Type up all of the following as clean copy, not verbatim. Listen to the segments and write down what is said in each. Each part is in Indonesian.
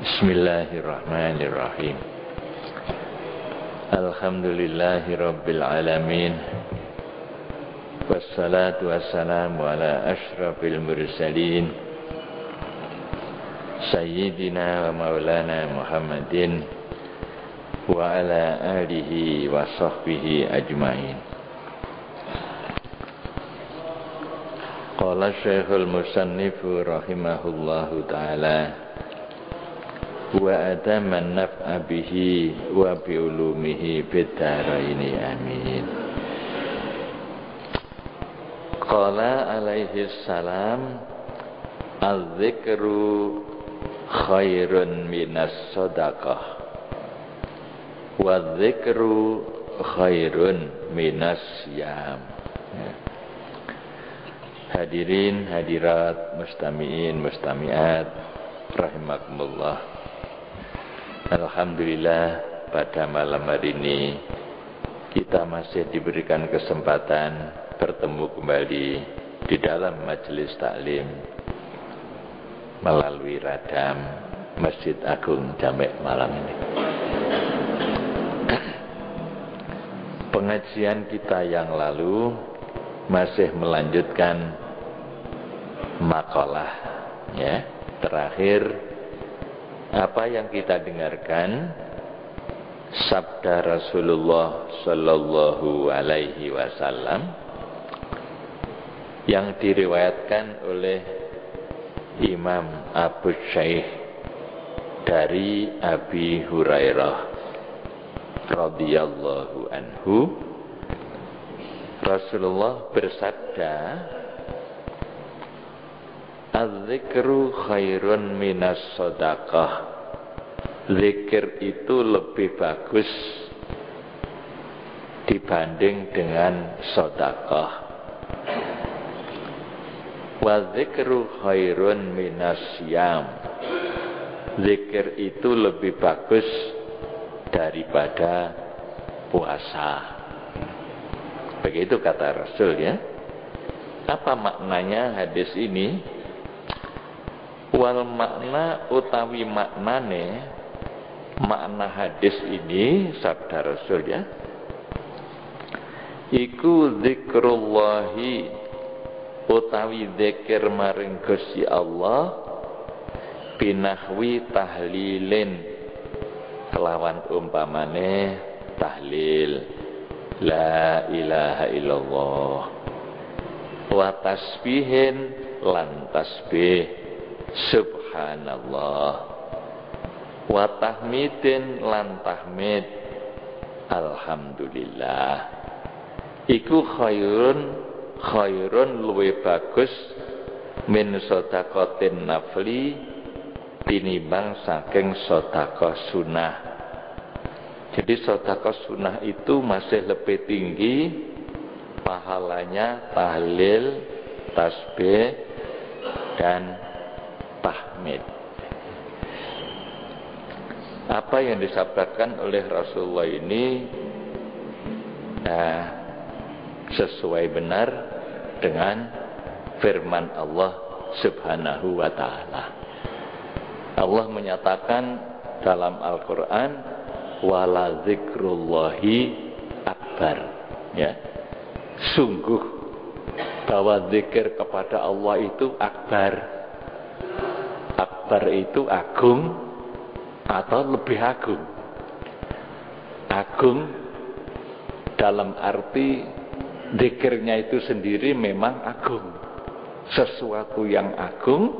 Bismillahirrahmanirrahim. Alhamdulillahi rabbil alamin. Wassalatu wassalamu ala ashrafil mursalin Sayyidina wa maulana Muhammadin wa ala alihi wa sahbihi ajmain. Qala Syekhul Musannifu rahimahullahu ta'ala wa ataman naf'a bihi wa bi ulumihi bid-daraini amin. Qala alaihi salam az-zikru khairun minas sadaqah wa dzikru khairun minas siyam. Hadirin hadirat mustami'in mustami'at rahimakumullah. Alhamdulillah pada malam hari ini kita masih diberikan kesempatan bertemu kembali di dalam majelis taklim melalui radam Masjid Agung Jamek malam ini. Pengajian kita yang lalu masih melanjutkan makalah ya. Terakhir apa yang kita dengarkan sabda Rasulullah sallallahu alaihi wasallam yang diriwayatkan oleh Imam Abu Syaikh dari Abi Hurairah radhiyallahu anhu. Rasulullah bersabda, az-zikru khairun minas shadaqah. Zikir itu lebih bagus dibanding dengan sedekah. Wa dzikru khairun minas siyam. Zikir itu lebih bagus daripada puasa. Begitu kata Rasul ya. Apa maknanya hadis ini? Wal makna utawi maknane, makna hadis ini sabda Rasul ya, iku zikrullahi utawi zikir maring Gusti Allah binahwi tahlilin kelawan umpamane tahlil la ilaha illallah wa tasbihin lan tasbih subhanallah wa tahmidin lan tahmid alhamdulillah. Iku khairun luwih bagus min sedekatin nafli tinimbang saking sedekah sunah. Jadi sedekah sunah itu masih lebih tinggi pahalanya tahlil, tasbih dan tahmid. Apa yang disabdakan oleh Rasulullah ini sesuai benar dengan firman Allah Subhanahu wa ta'ala. Allah menyatakan dalam Al-Quran wala zikrullahi akbar ya. Sungguh bahwa zikir kepada Allah itu akbar. Akbar itu agung atau lebih agung. Agung dalam arti zikirnya itu sendiri memang agung, sesuatu yang agung,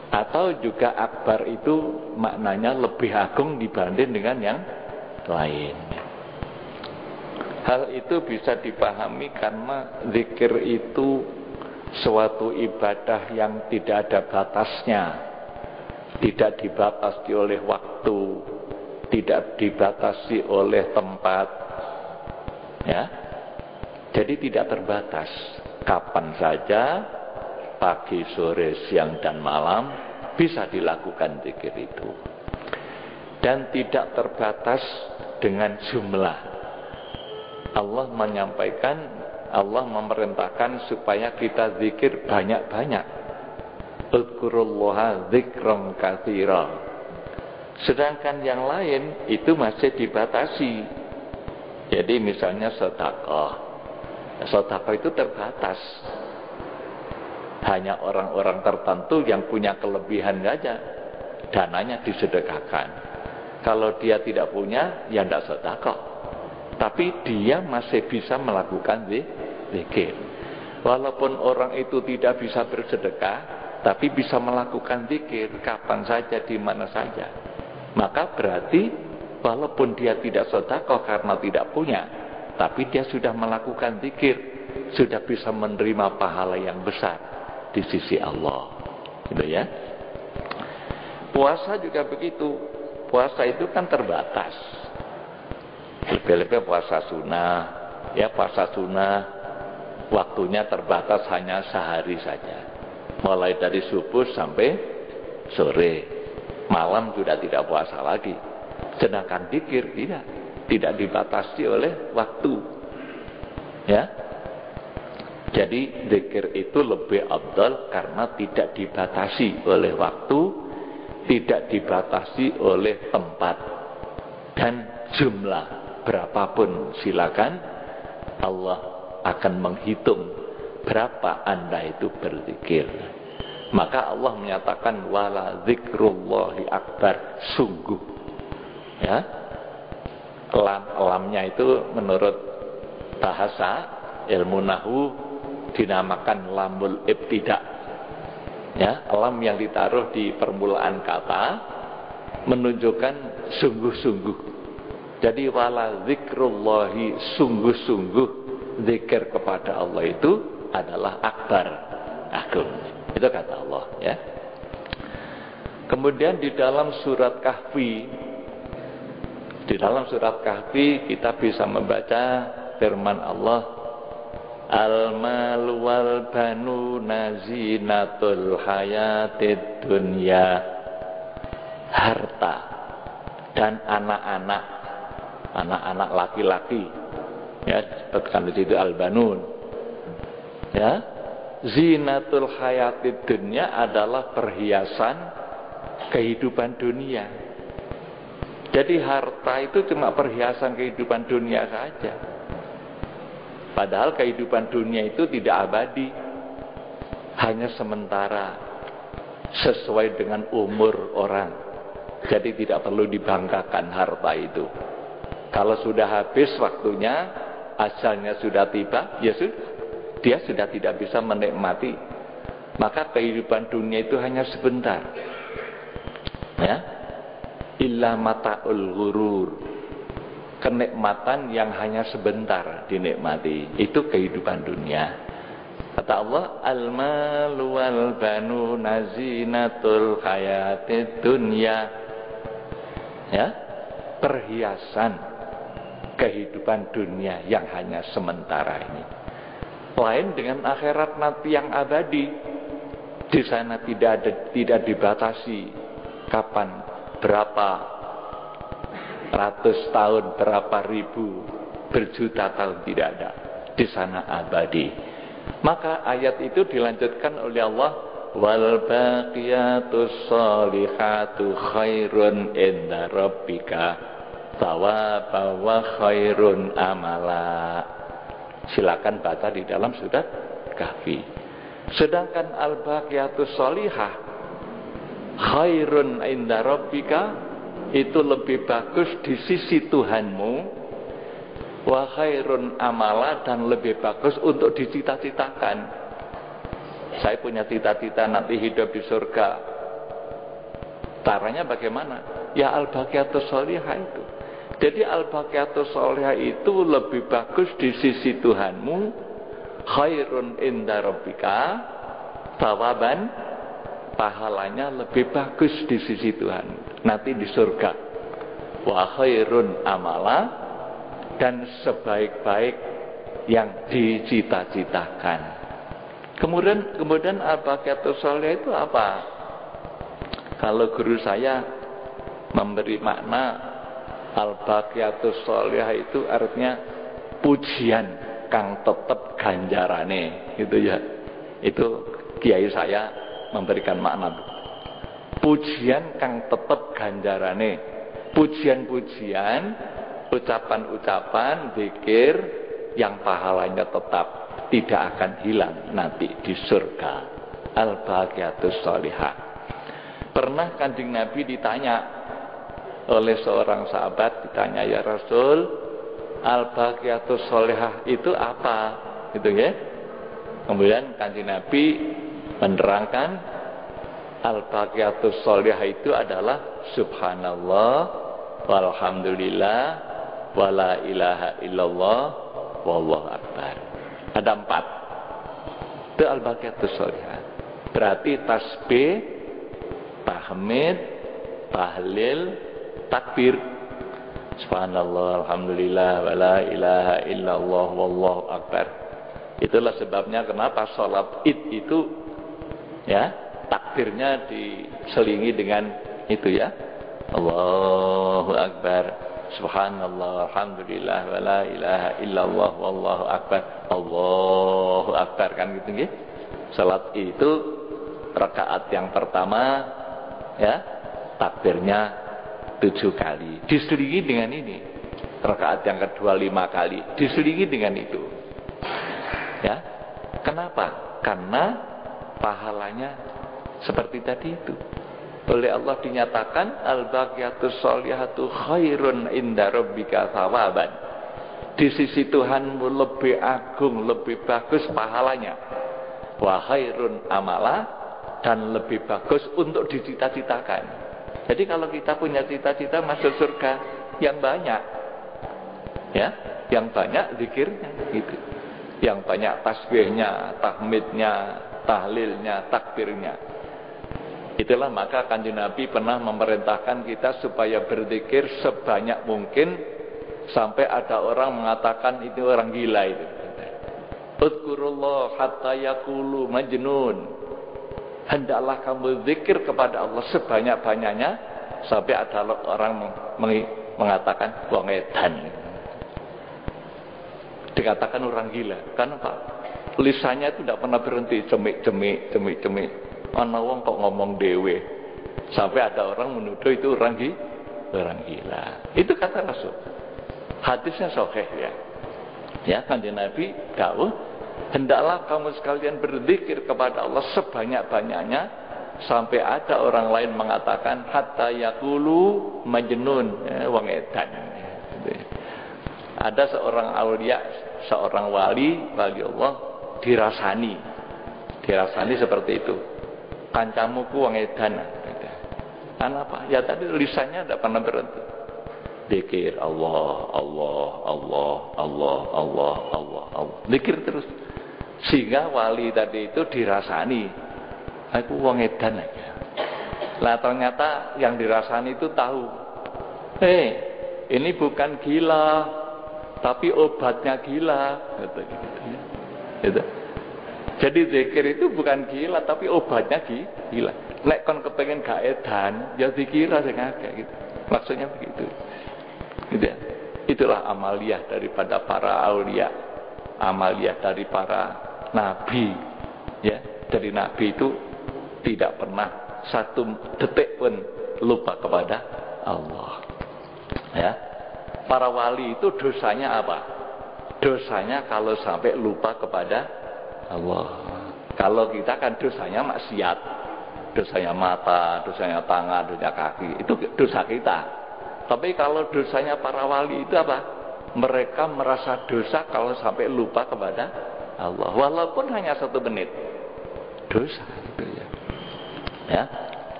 atau juga akbar itu maknanya lebih agung dibanding dengan yang lain. Hal itu bisa dipahami karena zikir itu suatu ibadah yang tidak ada batasnya, tidak dibatasi oleh waktu, tidak dibatasi oleh tempat ya. Jadi tidak terbatas, kapan saja, pagi, sore, siang dan malam bisa dilakukan zikir itu. Dan tidak terbatas dengan jumlah. Allah menyampaikan, Allah memerintahkan supaya kita zikir banyak-banyak. Uzkurullaha dzikran katsira. Sedangkan yang lain itu masih dibatasi. Jadi misalnya sedekah. Sedekah itu terbatas. Hanya orang-orang tertentu yang punya kelebihan saja dananya disedekahkan. Kalau dia tidak punya, ya tidak sedekah. Tapi dia masih bisa melakukan zikir. Walaupun orang itu tidak bisa bersedekah, tapi bisa melakukan zikir kapan saja, di mana saja. Maka berarti walaupun dia tidak sedekah karena tidak punya, tapi dia sudah melakukan zikir, sudah bisa menerima pahala yang besar di sisi Allah. Gitu ya. Puasa juga begitu. Puasa itu kan terbatas. Lebih-lebih puasa sunnah. Ya, puasa sunnah waktunya terbatas hanya sehari saja. Mulai dari subuh sampai sore. Malam sudah tidak puasa lagi. Sedangkan zikir tidak dibatasi oleh waktu. Ya. Jadi zikir itu lebih afdal karena tidak dibatasi oleh waktu, tidak dibatasi oleh tempat dan jumlah berapapun silakan. Allah akan menghitung berapa Anda itu berzikir. Maka Allah menyatakan wala zikrullahi akbar, sungguh. Ya. Lamnya itu menurut bahasa ilmu nahwu dinamakan lamul ibtida. Ya, lam yang ditaruh di permulaan kata menunjukkan sungguh-sungguh. Jadi wala zikrullahi, sungguh-sungguh zikir kepada Allah itu adalah akbar, agung. Itu kata Allah, ya. Kemudian di dalam surat Kahfi, kita bisa membaca firman Allah, al-malu wal banuna zinatul hayatid dunya. Harta dan anak-anak laki-laki, ya, disebutkan di situ al-banun. Ya, zinatul hayatid dunya adalah perhiasan kehidupan dunia. Jadi harta itu cuma perhiasan kehidupan dunia saja. Padahal kehidupan dunia itu tidak abadi, hanya sementara, sesuai dengan umur orang. Jadi tidak perlu dibanggakan harta itu. Kalau sudah habis waktunya, ajalnya sudah tiba, ya sudah, dia sudah tidak bisa menikmati. Maka kehidupan dunia itu hanya sebentar. Ya, illa mata'ul ghurur, kenikmatan yang hanya sebentar dinikmati, itu kehidupan dunia. Kata Allah, al-malu wal banuna zinatul hayatid dunya. Ya, perhiasan kehidupan dunia yang hanya sementara ini. Lain dengan akhirat nanti yang abadi. Di sana tidak dibatasi kapan, berapa ratus tahun, berapa ribu, berjuta tahun, tidak ada. Di sana abadi. Maka ayat itu dilanjutkan oleh Allah, wal baqiyatus sholihatu khairun inda rabbika thawaban wa khairun amala. Silakan baca di dalam surat Kahfi. Sedangkan al baqiyatus sholihah khairun inda rabbika itu lebih bagus di sisi Tuhanmu, wa khairun amala, dan lebih bagus untuk dicita-citakan. Saya punya cita-cita nanti hidup di surga. Caranya bagaimana? Ya al-baqiyatus sholihah itu. Jadi al-baqiyatus sholihah itu lebih bagus di sisi Tuhanmu, khairun inda rabbika, thawaban, pahalanya lebih bagus di sisi Tuhan nanti di surga. Wa khairun amala, dan sebaik-baik yang dicita-citakan. Kemudian al-baqiyatus sholihah itu apa? Kalau guru saya memberi makna al-baqiyatus sholihah itu artinya pujian kang tetep ganjarane, gitu ya. Itu kiai saya memberikan makna. pujian kang tetep ganjarane, pujian-pujian, ucapan-ucapan, zikir yang pahalanya tetap tidak akan hilang nanti di surga. Al-Baqiyatus Sholihah. Pernah Kanjeng Nabi ditanya oleh seorang sahabat, ditanya, ya Rasul, Al-Baqiyatus Sholihah itu apa? Gitu ya. Kemudian Kanjeng Nabi menerangkan Al-Baqiyatus Sholihah itu adalah Subhanallah walhamdulillah wala ilaha illallah wallahu akbar. Ada 4. Itu Al-Baqiyatus Sholihah. Berarti tasbih, tahmid, tahlil, takbir. Subhanallah alhamdulillah wala ilaha illallah wallahu akbar. Itulah sebabnya kenapa sholat Id itu ya takbirnya diselingi dengan itu ya. Allahu akbar, subhanallah, alhamdulillah, wala ilaha illallah, wallahu akbar, Allahu akbar, kan gitu nggih. Salat itu rakaat yang pertama ya takbirnya 7 kali, diselingi dengan ini. Rakaat yang kedua 5 kali, diselingi dengan itu. Ya. Kenapa? Karena pahalanya seperti tadi itu. Oleh Allah dinyatakan al-baqiyatus sholihatu khairun inda rabbika thawaban. Di sisi Tuhanmu lebih agung, lebih bagus pahalanya. Wa khairun amala, dan lebih bagus untuk dicita-citakan. Jadi kalau kita punya cita-cita masuk surga yang banyak, ya, yang banyak zikirnya gitu. Yang banyak tasbihnya, tahmidnya, tahlilnya, takbirnya. Itulah maka Kanjeng Nabi pernah memerintahkan kita supaya berzikir sebanyak mungkin sampai ada orang mengatakan itu orang gila itu. Udkurullah hatta yaqulu majnun. Hendaklah kamu zikir kepada Allah sebanyak-banyaknya sampai ada orang mengatakan wong edan. Dikatakan orang gila. Kenapa? Lisannya itu tidak pernah berhenti, cemik. Ana wong kok ngomong dewe. Sampai ada orang menuduh itu orang gila. Itu kata Rasul. Hadisnya sahih ya. Ya, Kanjeng Nabi dawuh, hendaklah kamu sekalian berzikir kepada Allah sebanyak-banyaknya sampai ada orang lain mengatakan hatta yaqulu majnun, wong edan. Ada seorang aulia, seorang wali Allah dirasani seperti itu. Kancamu ku wong edan. Kenapa? Ya tadi lisannya tidak pernah berhenti. Zikir Allah. Zikir terus. Sehingga wali tadi itu dirasani. Aku wong edan aja. Lah ternyata yang dirasani itu tahu. Ini bukan gila, tapi obatnya gila. Gitu. Jadi zikir itu bukan gila, tapi obatnya gila. Nek kon kepengen gak edan, ya zikir aja ngake gitu. Maksudnya begitu. Gitu ya. Itulah amaliyah daripada para aulia, amaliyah dari para nabi. Ya, dari nabi itu tidak pernah satu detik pun lupa kepada Allah. Ya. Para wali itu dosanya apa? Dosanya kalau sampai lupa kepada Allah. Kalau kita kan dosanya maksiat, dosanya mata, dosanya tangan, dosanya kaki, itu dosa kita. Tapi kalau dosanya para wali itu apa? Mereka merasa dosa kalau sampai lupa kepada Allah, walaupun hanya 1 menit. Dosa gitu ya. Ya.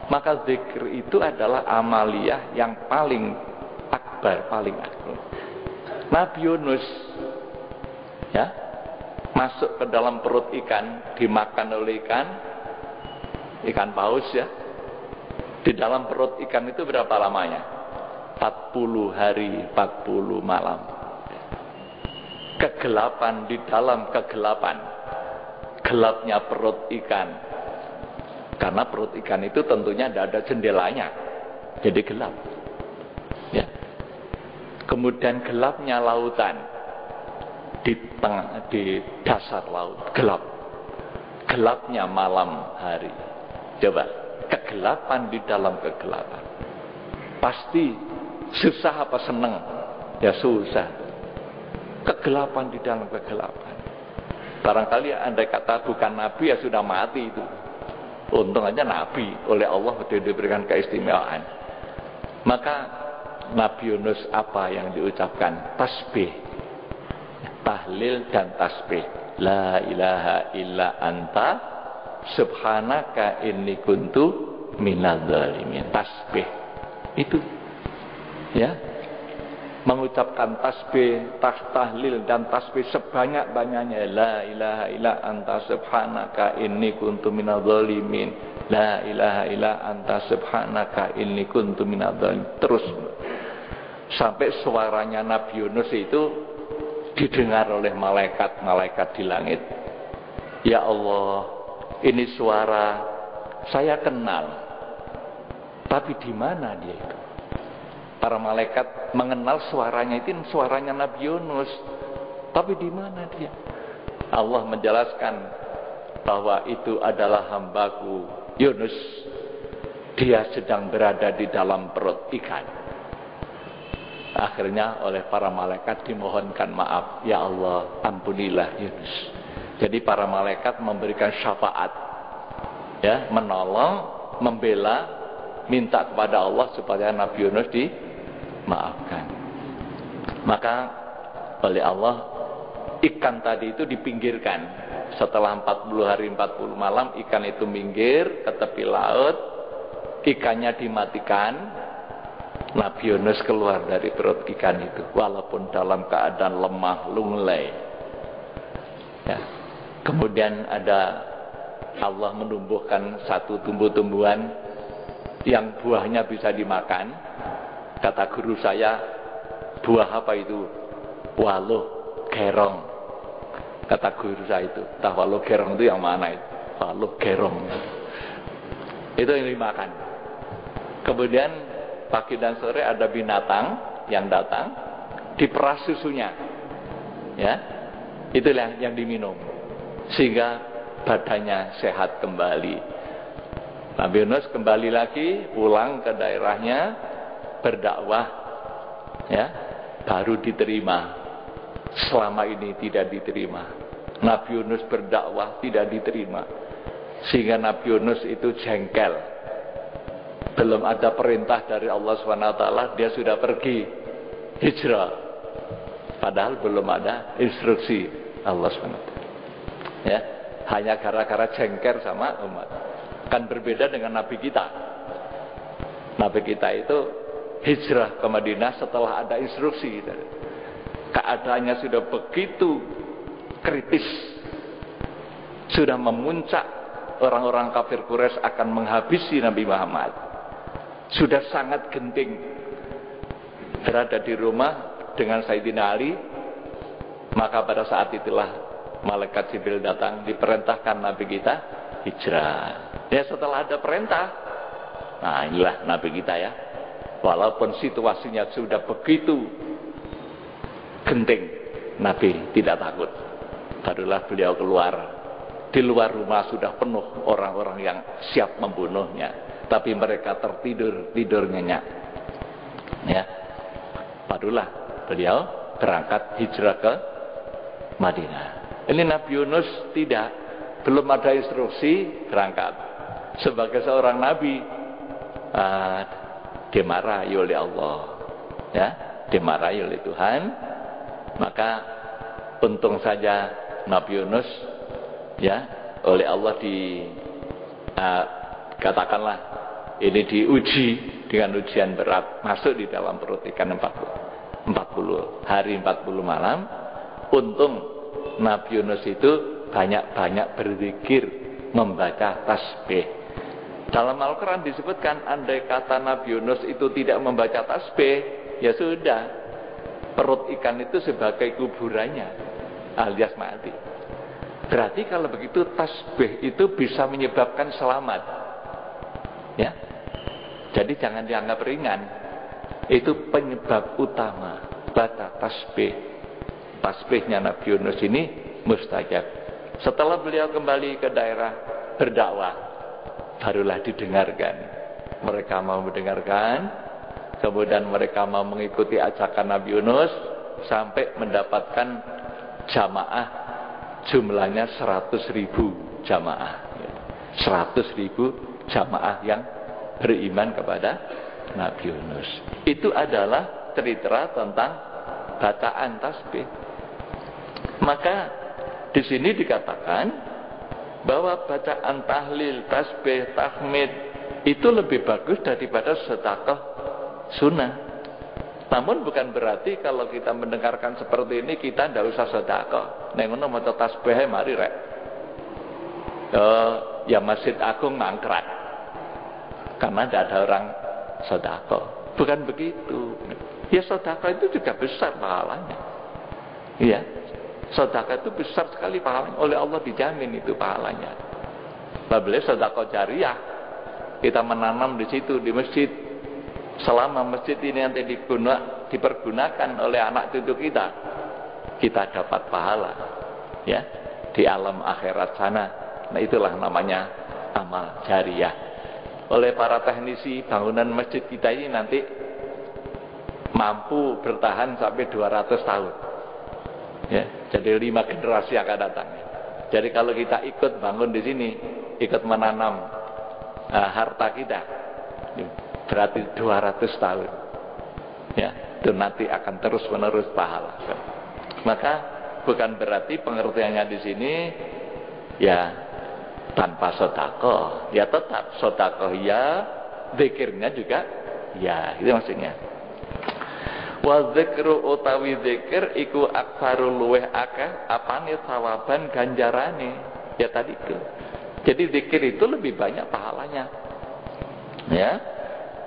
Maka zikir itu adalah amaliyah yang paling akbar, paling agung. Nabi Yunus ya masuk ke dalam perut ikan, dimakan oleh ikan paus ya. Di dalam perut ikan itu berapa lamanya? 40 hari, 40 malam. Kegelapan, di dalam kegelapan. Gelapnya perut ikan. Karena perut ikan itu tentunya tidak ada jendelanya. Jadi gelap. Ya. Kemudian gelapnya lautan. Di dasar laut gelap, gelapnya malam hari. Coba kegelapan di dalam kegelapan. Pasti susah apa seneng? Ya susah. Kegelapan di dalam kegelapan. Barangkali andai kata bukan nabi ya sudah mati itu. Untung aja nabi, oleh Allah diberikan keistimewaan. Maka Nabi Yunus apa yang diucapkan? Tasbih, tahlil dan tasbih. La ilaha illa anta subhanaka inni kuntu minadz zalimin. Tasbih itu, ya, mengucapkan tasbih, tahlil dan tasbih sebanyak-banyaknya. La ilaha illa anta subhanaka inni kuntu minadz zalimin. La ilaha illa anta subhanaka inni kuntu minadz zalimin. Terus sampai suaranya Nabi Yunus itu didengar oleh malaikat-malaikat di langit. Ya Allah, ini suara saya kenal, tapi di mana dia itu? Para malaikat mengenal suaranya itu suaranya Nabi Yunus, tapi di mana dia? Allah menjelaskan bahwa itu adalah hambaku Yunus. Dia sedang berada di dalam perut ikan. Akhirnya oleh para malaikat dimohonkan maaf. Ya Allah, ampunilah Yunus. Jadi para malaikat memberikan syafaat, ya, menolong, membela, minta kepada Allah supaya Nabi Yunus dimaafkan. Maka oleh Allah ikan tadi itu dipinggirkan. Setelah 40 hari 40 malam ikan itu minggir ke tepi laut. Ikannya dimatikan. Nabi Yunus keluar dari perut ikan itu walaupun dalam keadaan lemah lunglai, ya. Kemudian ada Allah menumbuhkan satu tumbuh-tumbuhan yang buahnya bisa dimakan. Kata guru saya, buah apa itu? Waluh gerong. Kata guru saya itu, tahu waluh gerong itu yang mana itu? Waluh gerong itu yang dimakan. Kemudian pagi dan sore ada binatang yang datang, diperas susunya, ya, itulah yang diminum, sehingga badannya sehat kembali. Nabi Yunus kembali lagi, pulang ke daerahnya, berdakwah, ya, baru diterima. Selama ini tidak diterima. Nabi Yunus berdakwah tidak diterima, sehingga Nabi Yunus itu jengkel. Belum ada perintah dari Allah SWT, dia sudah pergi hijrah. Padahal belum ada instruksi Allah SWT. Ya, hanya gara-gara jengker sama umat. Kan berbeda dengan Nabi kita. Nabi kita itu hijrah ke Madinah setelah ada instruksi. Keadaannya sudah begitu kritis, sudah memuncak. Orang-orang kafir Quraisy akan menghabisi Nabi Muhammad. Sudah sangat genting berada di rumah dengan Sayyidina Ali. Maka pada saat itulah malaikat Jibril datang, diperintahkan Nabi kita hijrah. Ya, setelah ada perintah, nah inilah Nabi kita, ya. Walaupun situasinya sudah begitu genting, Nabi tidak takut. Barulah beliau keluar. Di luar rumah sudah penuh orang-orang yang siap membunuhnya. Tapi mereka tidur nyenyak, ya. Barulah beliau berangkat hijrah ke Madinah. Ini Nabi Yunus tidak, belum ada instruksi berangkat. Sebagai seorang nabi, dimarahi oleh Allah, ya, dimarahi oleh Tuhan. Maka untung saja Nabi Yunus, ya, oleh Allah katakanlah ini diuji dengan ujian berat, masuk di dalam perut ikan 40 hari 40 malam. Untung Nabi Yunus itu banyak-banyak berzikir, membaca tasbih. Dalam Al-Quran disebutkan, andai kata Nabi Yunus itu tidak membaca tasbih, ya sudah, perut ikan itu sebagai kuburannya, alias mati. Berarti kalau begitu tasbih itu bisa menyebabkan selamat, ya. Jadi jangan dianggap ringan. Itu penyebab utama. Baca tasbih. Tasbihnya Nabi Yunus ini mustajab. Setelah beliau kembali ke daerah berdakwah, barulah didengarkan. Mereka mau mendengarkan, kemudian mereka mau mengikuti ajakan Nabi Yunus sampai mendapatkan jamaah jumlahnya 100.000 jamaah. 100.000 jamaah yang beriman kepada Nabi Yunus. Itu adalah cerita tentang bacaan tasbih. Maka di sini dikatakan bahwa bacaan tahlil, tasbih, tahmid itu lebih bagus daripada sedekah sunnah. Namun bukan berarti kalau kita mendengarkan seperti ini kita tidak usah sedekah. Nek ngono maca tasbih mari rek. Ya Masjid Agung mangkrak. Karena tidak ada orang sedekah. Bukan begitu. Ya sedekah itu juga besar pahalanya. Iya. Sedekah itu besar sekali pahalanya. Oleh Allah dijamin itu pahalanya. Apabila sedekah jariah, kita menanam di situ di masjid. Selama masjid ini nanti dipergunakan oleh anak cucu kita dapat pahala. Ya, di alam akhirat sana. Nah itulah namanya amal jariah. Oleh para teknisi bangunan masjid kita ini nanti mampu bertahan sampai 200 tahun. Ya, jadi 5 generasi akan datang. Jadi kalau kita ikut bangun di sini, ikut menanam harta kita, berarti 200 tahun. Ya, itu nanti akan terus-menerus pahala. Maka bukan berarti pengertiannya di sini ya tanpa sedekah, ya tetap sedekah ya, zikirnya juga ya, itu maksudnya. Wa dzikru utawi dzikir iku aktsaru luweh akeh apane sawaban ganjarane. Ya tadi itu. Jadi zikir itu lebih banyak pahalanya. Ya.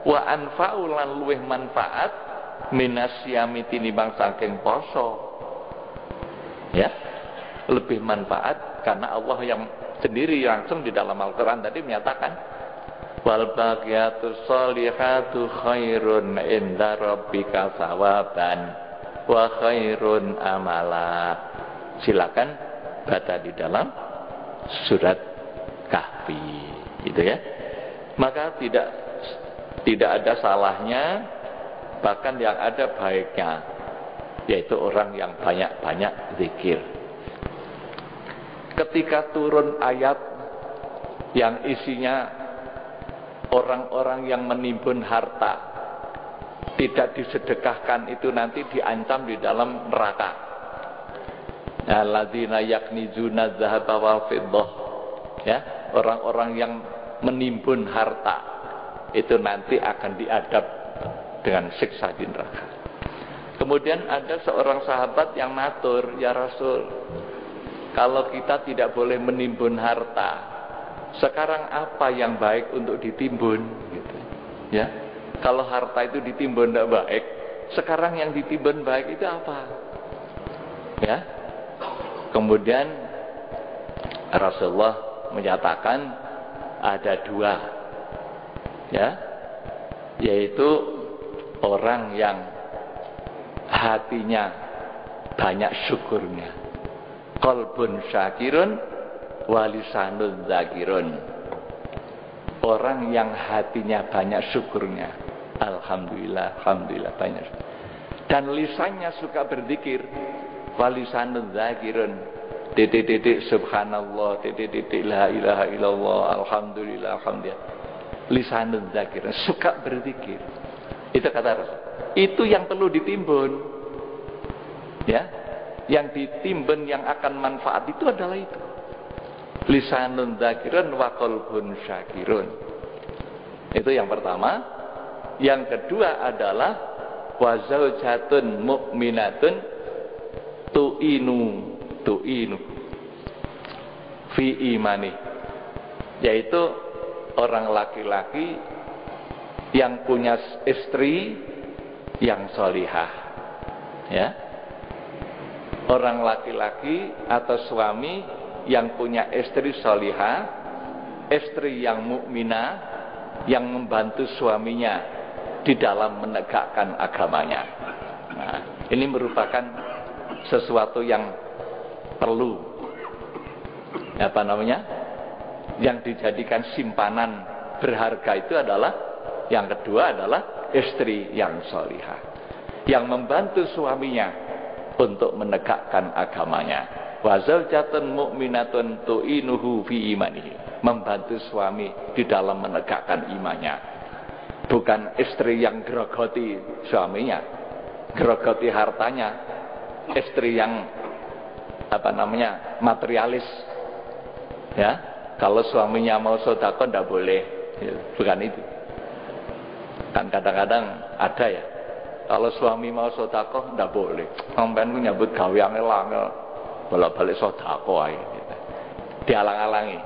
Wa anfa'u lan luweh manfaat minasyami tinimbang saking poso. Ya. Lebih manfaat karena Allah yang sendiri langsung di dalam Al-Qur'an tadi menyatakan wal baqiyatus sholihatu khairun inda rabbika sawaban wa khairun amala. Silakan baca di dalam surat Kahfi, gitu ya. Maka tidak ada salahnya, bahkan yang ada baiknya, yaitu orang yang banyak-banyak zikir. Ketika turun ayat yang isinya orang-orang yang menimbun harta tidak disedekahkan itu nanti diancam di dalam neraka. Alladzina yaknizuna dzahaba wal fiddah. Ya, orang-orang yang menimbun harta itu nanti akan diadab dengan siksa di neraka. Kemudian ada seorang sahabat yang matur, "Ya Rasul, kalau kita tidak boleh menimbun harta, sekarang apa yang baik untuk ditimbun?" Gitu. Ya, kalau harta itu ditimbun tidak baik, sekarang yang ditimbun baik itu apa? Ya, kemudian Rasulullah menyatakan ada 2, ya, yaitu orang yang hatinya banyak syukurnya, qalbun syakirun walisanun zakirun. Orang yang hatinya banyak syukurnya, alhamdulillah, alhamdulillah banyak. Dan lisannya suka berzikir, walisanun zakirun, titik-titik subhanallah, titik-titik la ilaha illallah, alhamdulillah, alhamdulillah. Lisanun zakirun, suka berzikir. Itu kata Rasul. Itu yang perlu ditimbun. Ya, yang ditimbun yang akan manfaat itu adalah itu. Lisanun dzakirun wa qalbun syakirun. Itu yang pertama. Yang kedua adalah wa zaujatun mu'minatun tu'inu fi imani. Yaitu orang laki-laki yang punya istri yang solihah. Ya. Orang laki-laki atau suami yang punya istri solihah, istri yang mukminah, yang membantu suaminya di dalam menegakkan agamanya. Nah, ini merupakan sesuatu yang perlu, yang dijadikan simpanan berharga itu adalah, yang kedua adalah istri yang salihah, yang membantu suaminya untuk menegakkan agamanya. Wa zaujatun mu'minatun tu'inuhu fi imanihi, membantu suami di dalam menegakkan imannya. Bukan istri yang gerogoti suaminya, gerogoti hartanya, istri yang materialis. Ya, kalau suaminya mau sedekah ndak boleh, bukan itu. Kan kadang-kadang ada ya, kalau suami mau sedekah ndak boleh. Sampeyan ku nyambut gawe angel-angel, bolak-balik sedekah ae. Dialang-alangi.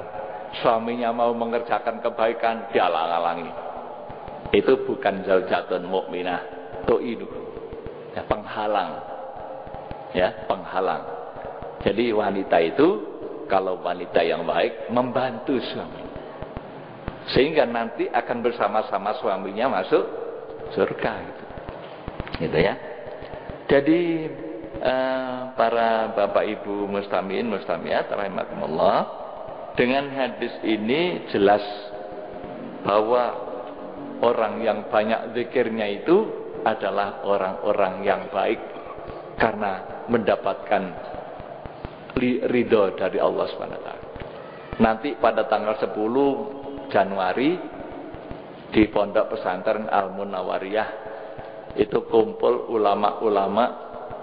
Suaminya mau mengerjakan kebaikan, dialang-alangi. Itu bukan zaujatun mukminah tu'inu. Ya, penghalang. Ya, penghalang. Jadi wanita itu, kalau wanita yang baik, membantu suami, sehingga nanti akan bersama-sama suaminya masuk surga gitu ya. Jadi para bapak ibu mustamiin mustamiat rahimakumullah, dengan hadis ini jelas bahwa orang yang banyak zikirnya itu adalah orang-orang yang baik, karena mendapatkan ridho dari Allah SWT. Nanti pada tanggal 10 Januari di Pondok Pesantren Al-Munawwariyah itu kumpul ulama-ulama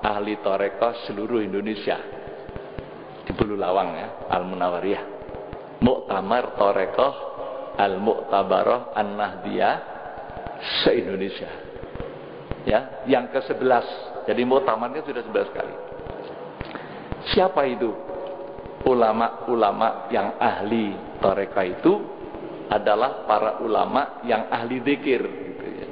ahli tarekat seluruh Indonesia di Bululawang ya, Al-Munawwariyah. Muktamar Tarekat Al-Muktabarah An-Nahdiyah se-Indonesia. Ya, yang ke-11. Jadi muktamarnya sudah 11 kali. Siapa itu? Ulama-ulama yang ahli tarekat itu adalah para ulama yang ahli zikir gitu ya.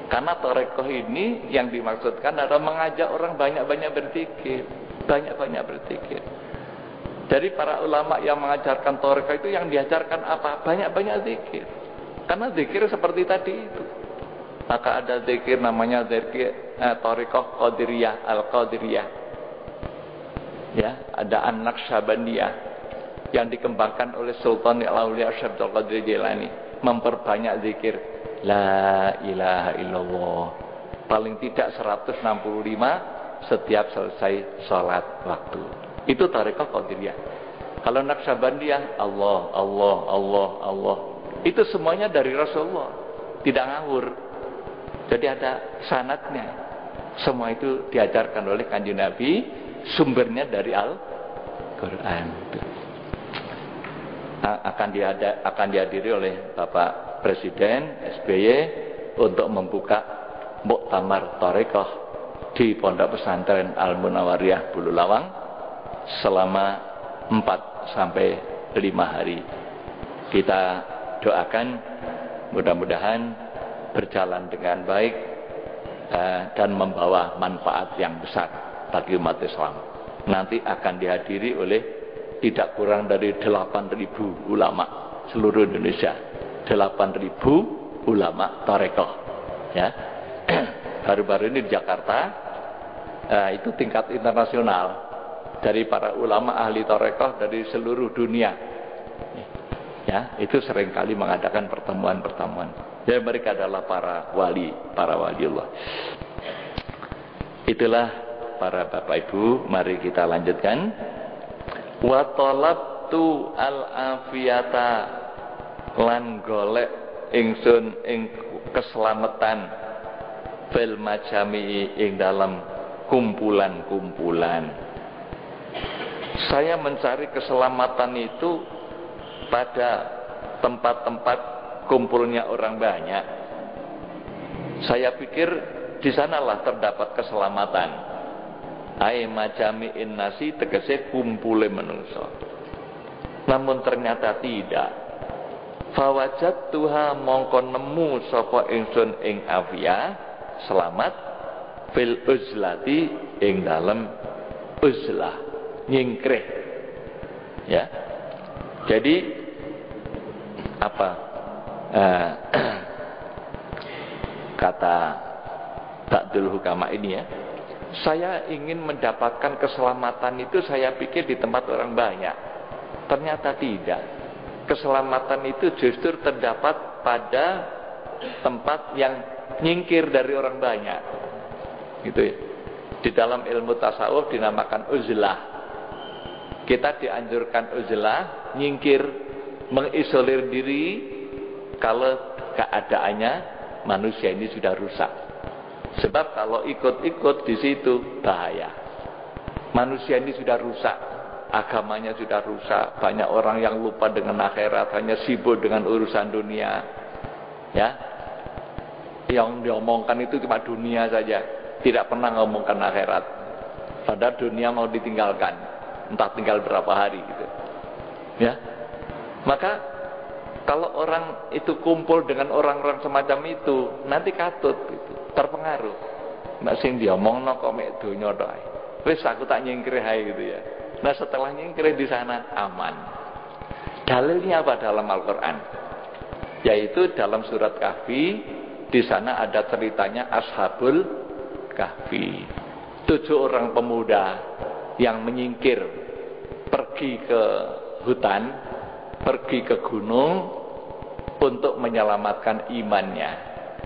Karena tarekat ini yang dimaksudkan adalah mengajak orang banyak-banyak berzikir, banyak-banyak berzikir. Jadi para ulama yang mengajarkan tarekat itu yang diajarkan apa? Banyak-banyak zikir. Karena zikir seperti tadi itu. Maka ada zikir namanya zikir tarekat Qadiriyah, Al-Qadiriyah. Ya, ada An-Naqsyabandiyah yang dikembangkan oleh Sultan Al-Auliya Syekh Abdul Qadir Jailani, memperbanyak zikir la ilaha illallah paling tidak 165 setiap selesai sholat waktu. Itu tarekat Qadiriyah. Kalau Naqsyabandiyah Allah Allah Allah Allah, itu semuanya dari Rasulullah, tidak ngawur. Jadi ada sanadnya. Semua itu diajarkan oleh Kanjeng Nabi, sumbernya dari Al-Quran. Akan dihadiri oleh Bapak Presiden SBY untuk membuka muktamar tarekat di Pondok Pesantren Al-Munawwariyah Bululawang selama 4 sampai 5 hari. Kita doakan mudah-mudahan berjalan dengan baik dan membawa manfaat yang besar bagi umat Islam. Nanti akan dihadiri oleh tidak kurang dari 8.000 ulama seluruh Indonesia. 8.000 ulama tarekat. Ya. Baru-baru ini di Jakarta itu tingkat internasional dari para ulama ahli tarekat dari seluruh dunia. Ya, itu seringkali mengadakan pertemuan-pertemuan. Dan mereka adalah para waliullah. Itulah para bapak ibu, mari kita lanjutkan. Wa talabtu al-afiyata, lan golek ingsun ing keselamatan fil majami ing dalam kumpulan-kumpulan. Saya mencari keselamatan itu pada tempat-tempat kumpulnya orang banyak. Saya pikir di sanalah terdapat keselamatan. Ai majami'in nasi, tegese kumpule manungsa. Namun ternyata tidak. Fawajadtuha, mongko nemu sapa ingsun ing afia, selamat fil uzlati, ing dalem uzlah, nyingkreh. Ya. Jadi apa kata Ba'dul Hukama ini ya, saya ingin mendapatkan keselamatan itu saya pikir di tempat orang banyak, ternyata tidak. Keselamatan itu justru terdapat pada tempat yang nyingkir dari orang banyak. Gitu ya. Di dalam ilmu tasawuf dinamakan uzlah. Kita dianjurkan uzlah, nyingkir, mengisolir diri kalau keadaannya manusia ini sudah rusak. Sebab kalau ikut-ikut di situ bahaya. Manusia ini sudah rusak, agamanya sudah rusak, banyak orang yang lupa dengan akhirat, hanya sibuk dengan urusan dunia. Ya. Yang diomongkan itu cuma dunia saja, tidak pernah ngomongkan akhirat. Padahal dunia mau ditinggalkan, entah tinggal berapa hari gitu. Ya. Maka kalau orang itu kumpul dengan orang-orang semacam itu, nanti katut gitu, terpengaruh. Nek sing diomongno kok mek donya tok ae. Wis aku tak nyingkir ae gitu ya. Nah, setelah nyingkir di sana aman. Dalilnya apa dalam Al-Qur'an? Yaitu dalam surat Kahfi, di sana ada ceritanya Ashabul Kahfi. 7 orang pemuda yang menyingkir, pergi ke hutan, pergi ke gunung untuk menyelamatkan imannya.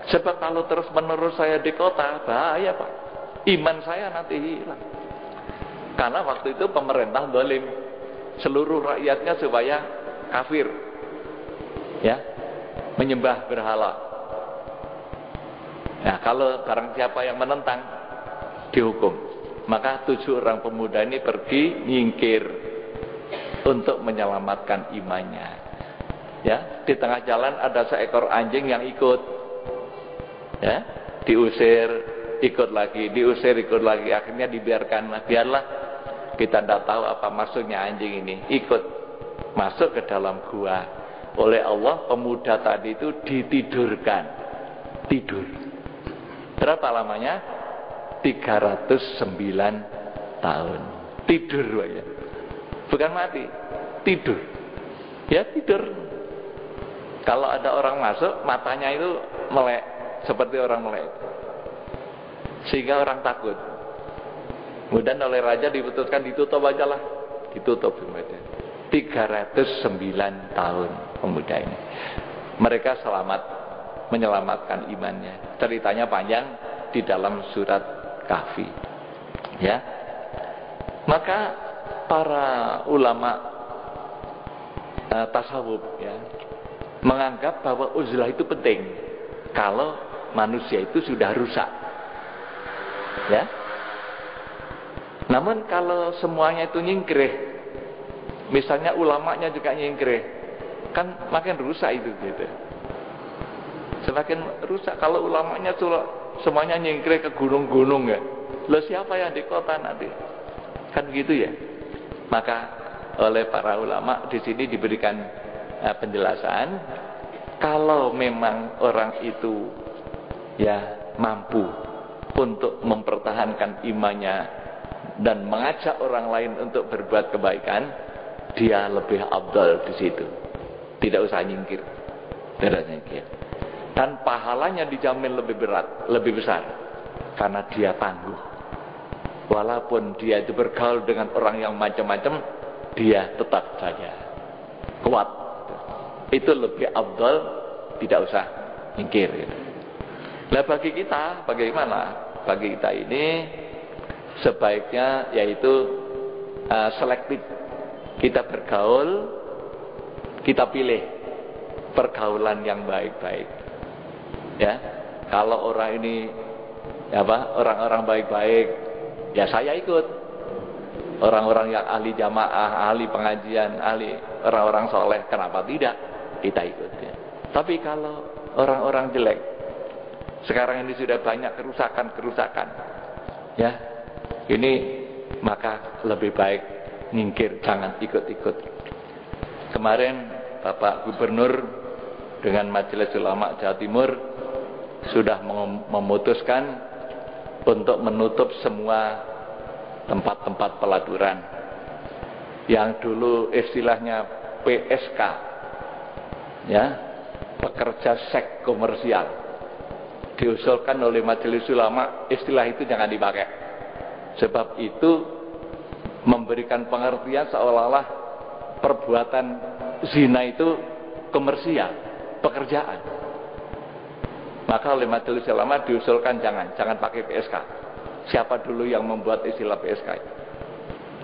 Sebab kalau terus menerus saya di kota, bahaya Pak. Iman saya nanti hilang. Karena waktu itu pemerintah zalim, seluruh rakyatnya supaya kafir, ya, menyembah berhala. Nah, kalau barang siapa yang menentang, dihukum. Maka 7 orang pemuda ini pergi nyingkir untuk menyelamatkan imannya. Ya, di tengah jalan ada seekor anjing yang ikut, ya, diusir, ikut lagi, diusir, ikut lagi, akhirnya dibiarkan. Biarlah, kita tidak tahu apa maksudnya anjing ini. Ikut masuk ke dalam gua. Oleh Allah, pemuda tadi itu ditidurkan, tidur. Berapa lamanya? 309 tahun tidur ya. Bukan mati, tidur. Ya tidur. Kalau ada orang masuk, matanya itu melek seperti orang melek, sehingga orang takut. Kemudian oleh raja diputuskan ditutup aja lah, ditutup. 309 tahun pemuda ini. Mereka selamat, menyelamatkan imannya. Ceritanya panjang di dalam surat Kahfi. Ya. Maka para ulama tasawuf ya menganggap bahwa uzlah itu penting kalau manusia itu sudah rusak. Ya. Namun kalau semuanya itu nyingkrih, misalnya ulamanya juga nyingkrih, kan makin rusak itu gitu. Semakin rusak kalau ulamanya semuanya nyingkrih ke gunung-gunung ya. Loh siapa yang di kota nanti? Kan gitu ya. Maka oleh para ulama di sini diberikan penjelasan, kalau memang orang itu ya mampu untuk mempertahankan imannya dan mengajak orang lain untuk berbuat kebaikan, dia lebih afdal di situ. Tidak usah nyingkir. Tidak nyingkir. Dan pahalanya dijamin lebih berat, lebih besar, karena dia tangguh. Walaupun dia itu bergaul dengan orang yang macam-macam, dia tetap saja kuat. Itu lebih afdal, tidak usah nyingkir. Nah bagi kita, bagaimana? Bagi kita ini sebaiknya yaitu selektif. Kita bergaul, kita pilih pergaulan yang baik-baik. Ya, kalau orang ini orang-orang baik-baik, ya saya ikut. Orang-orang yang ahli jamaah, ahli pengajian, ahli orang-orang soleh, kenapa tidak? Kita ikut ya. Tapi kalau orang-orang jelek, sekarang ini sudah banyak kerusakan, ya, ini maka lebih baik nyingkir, jangan ikut-ikut. Kemarin Bapak Gubernur dengan Majelis Ulama Jawa Timur sudah memutuskan untuk menutup semua tempat-tempat pelaburan yang dulu istilahnya PSK, ya, pekerja seks komersial. Diusulkan oleh Majelis Ulama, istilah itu jangan dipakai. Sebab itu memberikan pengertian seolah-olah perbuatan zina itu komersial, pekerjaan. Maka oleh Majelis Ulama diusulkan jangan pakai PSK. Siapa dulu yang membuat istilah PSK?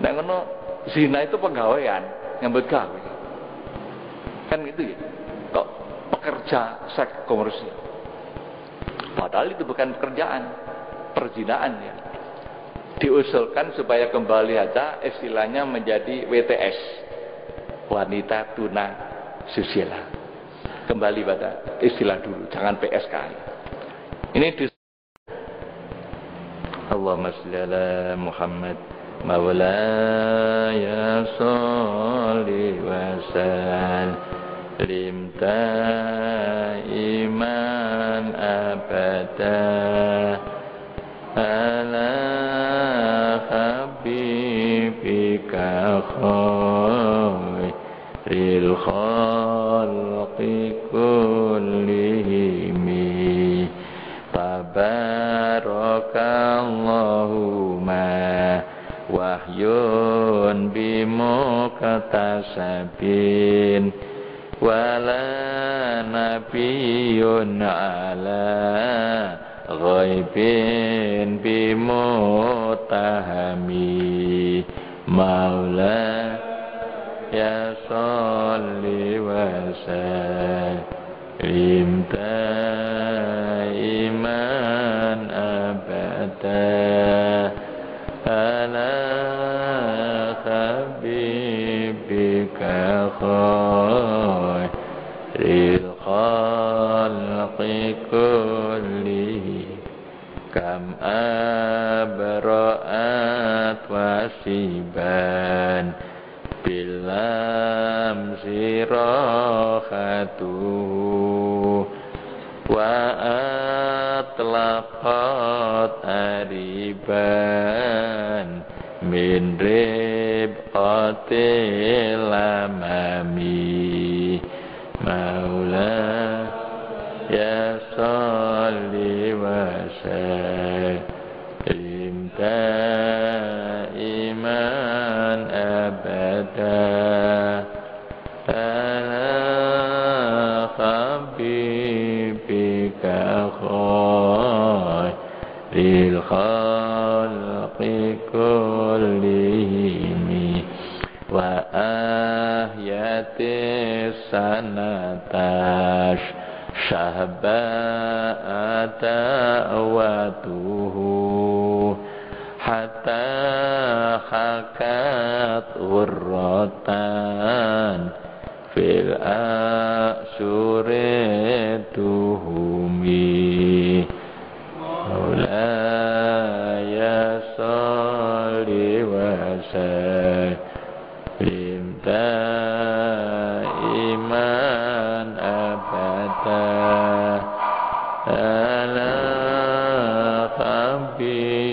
Nah, ngono zina itu pegawaian, nyambut gawe. Kan gitu ya. Kok pekerja seks komersial? Padahal itu bukan pekerjaan, perzinaan ya. Diusulkan supaya kembali aja istilahnya menjadi WTS, wanita tuna susila. Kembali pada istilah dulu, jangan PSK. Ini di Allahumma shalli ala Muhammad maulaya sholli wa sallim iman abada ala habibika khairil khalqi kullihim tabarakallahu wahyun bimuktasabin wala nabiyyun ala ghaibin bimutahami maula ya sholli wa sallim iman abada ala habibika khairil khalqi kullihi kam abra'at wasiban bilam sirahatuhu wa atlaqat ariban min ribqatil amami maula ya sholli wa sallim iman abada ala habibika khairil khalqi kullihim wa ahyatis sanatash syahba'ata awatuhu hatta hakat urratan fil asurituhumi maulaya sholli wa sallim iman abada ala habibika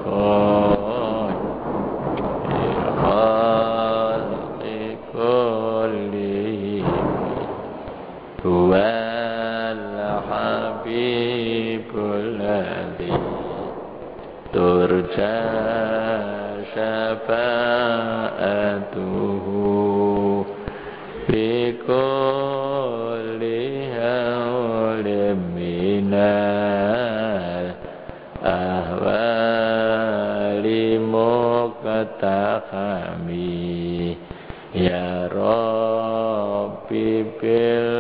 khairil khalqi kullihim huwal habibul ladzi turja syafa'atuhu fi kulli hawlim minal ahwali muqtahami ya Rabbi bil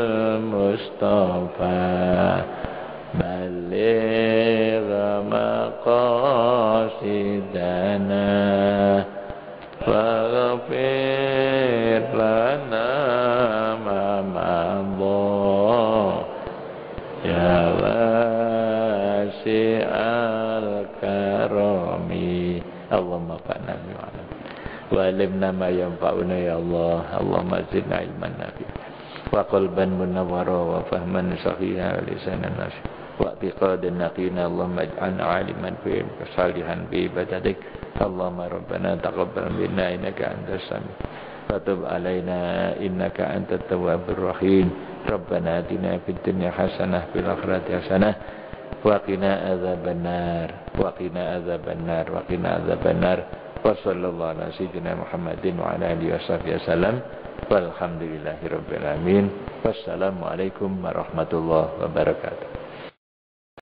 Mustafa baligh maqasidana waghfir lana ma madha ya wasi'al karami Allahumma fa'na bi'alam wa alimna ma yanfa'una ya Allah Allahumma zidna ilman nafi'a wa qalban munawwara wa fahman sahiha wa lisanan nasyid wa i'tiqadan naqina Allahumma ij'alna 'aliman fi salihan bi ibadatik Allahumma rabbana taqabbal minna innaka antas sami wa tub 'alaina innaka antat tawwabur rahim rabbana atina fid dunya hasanah fil akhirati hasanah wa qina adzabannar wa qina adzabannar wa qina adzabannar Wa sallallahu ala sayyidina Muhammadin wa ala alihi wasallam. Walhamdulillahirabbil alamin. Wassalamualaikum warahmatullahi wabarakatuh.